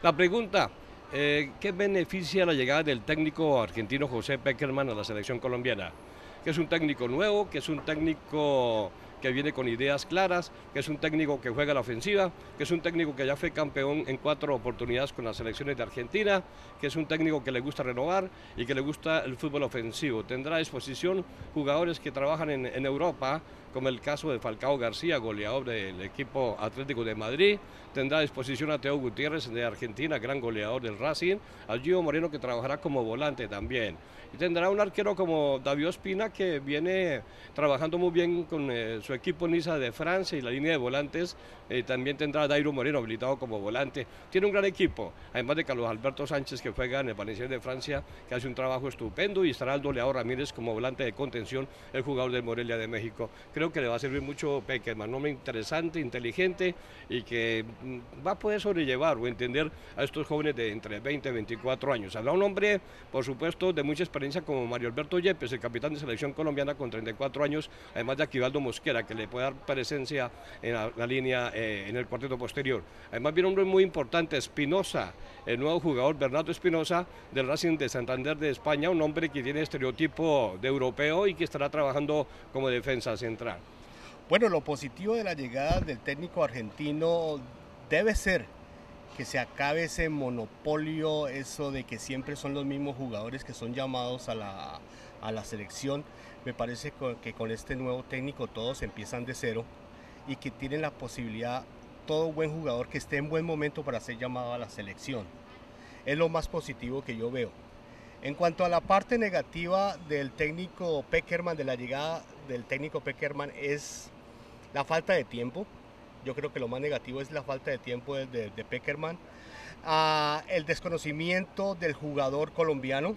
La pregunta, ¿qué beneficia la llegada del técnico argentino José Pekerman a la selección colombiana? Que es un técnico nuevo, que es un técnico que viene con ideas claras, que es un técnico que juega a la ofensiva, que es un técnico que ya fue campeón en 4 oportunidades con las selecciones de Argentina, que es un técnico que le gusta renovar y que le gusta el fútbol ofensivo. Tendrá a disposición jugadores que trabajan en Europa, como el caso de Falcao García, goleador del equipo Atlético de Madrid. Tendrá a disposición a Teo Gutiérrez de Argentina, gran goleador del Racing, a Gio Moreno, que trabajará como volante también. Y tendrá un arquero como David Ospina, que viene trabajando muy bien con su equipo Niza de Francia y la línea de volantes. También tendrá a Dairo Moreno habilitado como volante. Tiene un gran equipo, además de Carlos Alberto Sánchez, que juega en el Valenciennes de Francia, que hace un trabajo estupendo, y estará Aldo Leao Ramírez como volante de contención, el jugador del Morelia de México. Creo que le va a servir mucho Pekerman, un hombre interesante, inteligente, y que va a poder sobrellevar o entender a estos jóvenes de entre 20 y 24 años. Habrá un hombre, por supuesto, de mucha experiencia como Mario Alberto Yepes, el capitán de selección colombiana con 34 años, además de Aquivaldo Mosquera, que le puede dar presencia en la línea, en el cuarteto posterior. Además viene un hombre muy importante, Espinosa, el nuevo jugador Bernardo Espinosa del Racing de Santander de España, un hombre que tiene estereotipo de europeo y que estará trabajando como defensa central. Bueno, lo positivo de la llegada del técnico argentino debe ser que se acabe ese monopolio, eso de que siempre son los mismos jugadores que son llamados a la selección. Me parece que con este nuevo técnico todos empiezan de cero y que tienen la posibilidad, todo buen jugador que esté en buen momento para ser llamado a la selección. Es lo más positivo que yo veo. En cuanto a la parte negativa del técnico Pekerman, de la llegada del técnico Pekerman, es la falta de tiempo. Yo creo que lo más negativo es la falta de tiempo de Pekerman. El desconocimiento del jugador colombiano.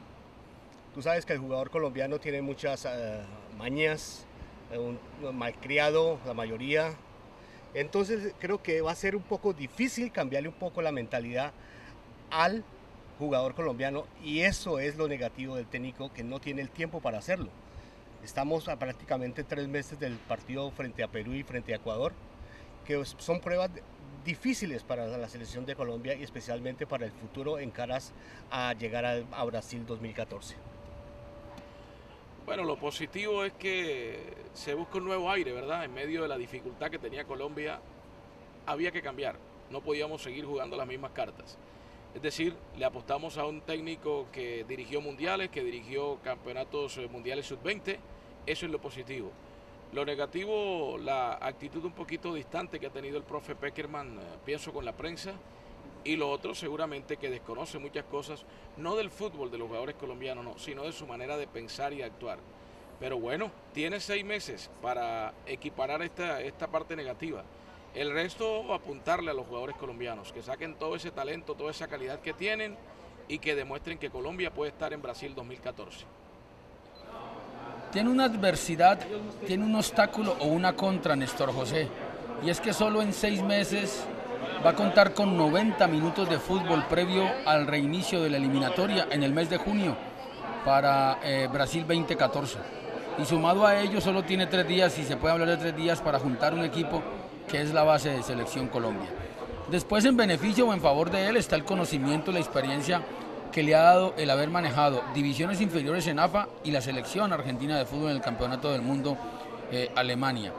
Tú sabes que el jugador colombiano tiene muchas mañas, malcriado la mayoría. Entonces creo que va a ser un poco difícil cambiarle un poco la mentalidad al jugador colombiano, y eso es lo negativo del técnico, que no tiene el tiempo para hacerlo. Estamos a prácticamente 3 meses del partido frente a Perú y frente a Ecuador, que son pruebas difíciles para la selección de Colombia y especialmente para el futuro en caras a llegar a Brasil 2014. Bueno, lo positivo es que se busca un nuevo aire, ¿verdad? En medio de la dificultad que tenía Colombia, había que cambiar. No podíamos seguir jugando las mismas cartas. Es decir, le apostamos a un técnico que dirigió mundiales, que dirigió campeonatos mundiales sub-20. Eso es lo positivo. Lo negativo, la actitud un poquito distante que ha tenido el profe Pekerman, pienso, con la prensa. Y lo otro, seguramente, que desconoce muchas cosas, no del fútbol de los jugadores colombianos, no, sino de su manera de pensar y actuar. Pero bueno, tiene 6 meses para equiparar esta parte negativa. El resto, apuntarle a los jugadores colombianos, que saquen todo ese talento, toda esa calidad que tienen y que demuestren que Colombia puede estar en Brasil 2014. Tiene una adversidad, tiene un obstáculo o una contra, Néstor José, y es que solo en 6 meses va a contar con 90 minutos de fútbol previo al reinicio de la eliminatoria en el mes de junio para Brasil 2014. Y sumado a ello solo tiene 3 días, y se puede hablar de 3 días para juntar un equipo que es la base de Selección Colombia. Después, en beneficio o en favor de él, está el conocimiento y la experiencia que le ha dado el haber manejado divisiones inferiores en AFA y la selección argentina de fútbol en el Campeonato del Mundo Alemania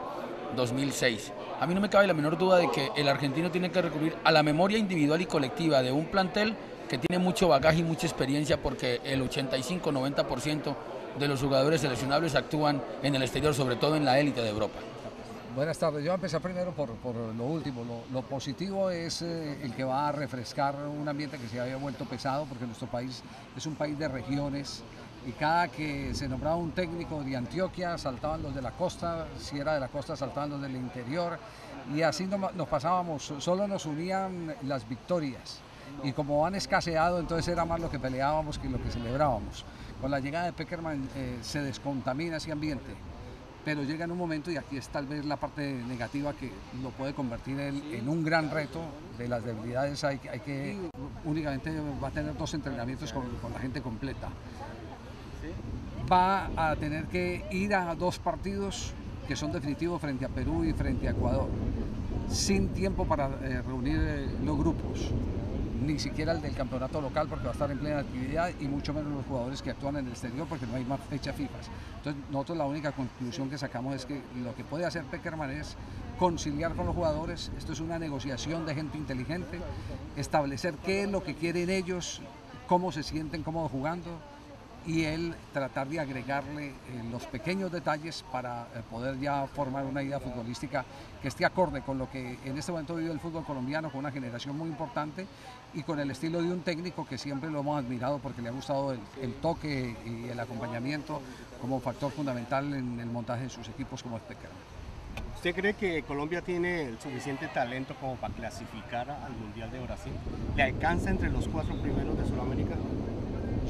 2006. A mí no me cabe la menor duda de que el argentino tiene que recurrir a la memoria individual y colectiva de un plantel que tiene mucho bagaje y mucha experiencia, porque el 85-90% de los jugadores seleccionables actúan en el exterior, sobre todo en la élite de Europa. Buenas tardes. Yo empecé primero por lo último. Lo positivo es el que va a refrescar un ambiente que se había vuelto pesado, porque nuestro país es un país de regiones, y cada que se nombraba un técnico de Antioquia saltaban los de la costa, si era de la costa saltaban los del interior, y así nos pasábamos. Solo nos unían las victorias, y como han escaseado, entonces era más lo que peleábamos que lo que celebrábamos. Con la llegada de Pekerman se descontamina ese ambiente, pero llega en un momento, y aquí es tal vez la parte negativa, que lo puede convertir en un gran reto. De las debilidades únicamente va a tener 2 entrenamientos con la gente completa. Va a tener que ir a 2 partidos que son definitivos, frente a Perú y frente a Ecuador, sin tiempo para reunir los grupos. ni siquiera el del campeonato local porque va a estar en plena actividad y mucho menos los jugadores que actúan en el exterior porque no hay más fecha FIFA. Entonces nosotros la única conclusión que sacamos es que lo que puede hacer Pekerman es conciliar con los jugadores. Esto es una negociación de gente inteligente, establecer qué es lo que quieren ellos, cómo se sienten cómodos jugando y él tratar de agregarle los pequeños detalles para poder ya formar una idea futbolística que esté acorde con lo que en este momento vive el fútbol colombiano, con una generación muy importante y con el estilo de un técnico que siempre lo hemos admirado porque le ha gustado el toque y el acompañamiento como factor fundamental en el montaje de sus equipos como es Pekerman. ¿Usted cree que Colombia tiene el suficiente talento como para clasificar al Mundial de Brasil? ¿Le alcanza entre los 4 primeros de Sudamérica?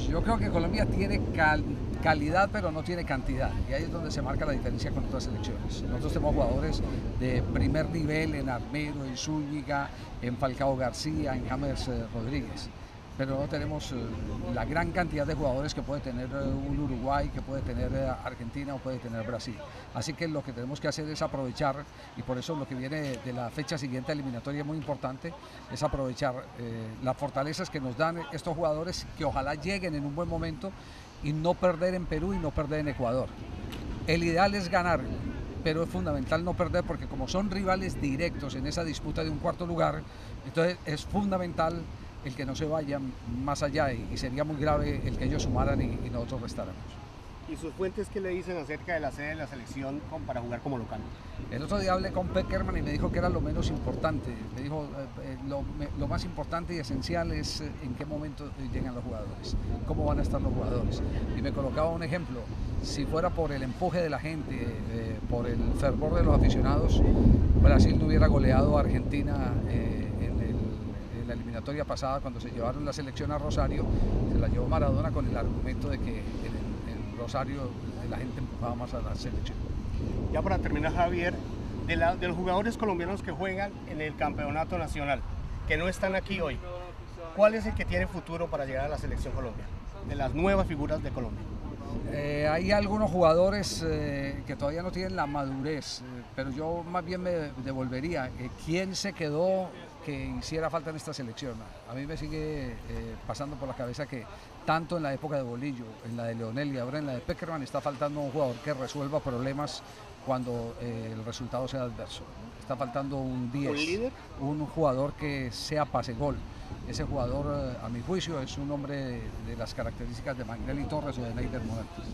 Yo creo que Colombia tiene calidad pero no tiene cantidad y ahí es donde se marca la diferencia con otras selecciones. Nosotros tenemos jugadores de primer nivel en Armero, en Zúñiga, en Falcao García, en James Rodríguez, pero no tenemos la gran cantidad de jugadores que puede tener un Uruguay, que puede tener Argentina o puede tener Brasil. Así que lo que tenemos que hacer es aprovechar, y por eso lo que viene de la fecha siguiente eliminatoria es muy importante, es aprovechar las fortalezas que nos dan estos jugadores que ojalá lleguen en un buen momento y no perder en Perú y no perder en Ecuador. El ideal es ganar, pero es fundamental no perder porque como son rivales directos en esa disputa de un cuarto lugar, entonces es fundamental el que no se vayan más allá y sería muy grave el que ellos sumaran y nosotros restáramos. ¿Y sus fuentes qué le dicen acerca de la sede de la selección para jugar como local? El otro día hablé con Pekerman y me dijo que era lo menos importante. Me dijo lo más importante y esencial es en qué momento llegan los jugadores, cómo van a estar los jugadores. Y me colocaba un ejemplo, si fuera por el empuje de la gente, por el fervor de los aficionados, Brasil no hubiera goleado a Argentina la eliminatoria pasada cuando se llevaron la selección a Rosario, se la llevó Maradona con el argumento de que en Rosario la gente empujaba más a la selección. Ya para terminar, Javier, de los jugadores colombianos que juegan en el campeonato nacional, que no están aquí hoy, ¿cuál es el que tiene futuro para llegar a la selección Colombia? De las nuevas figuras de Colombia. Hay algunos jugadores que todavía no tienen la madurez, pero yo más bien me devolvería. ¿Quién se quedó que hiciera falta en esta selección? A mí me sigue pasando por la cabeza que tanto en la época de Bolillo, en la de Leonel y ahora en la de Pekerman está faltando un jugador que resuelva problemas cuando el resultado sea adverso. Está faltando un 10, ¿Un líder? un jugador que sea pase-gol. Ese jugador, a mi juicio, es un hombre de las características de Magnelli Torres o de Neider Montes.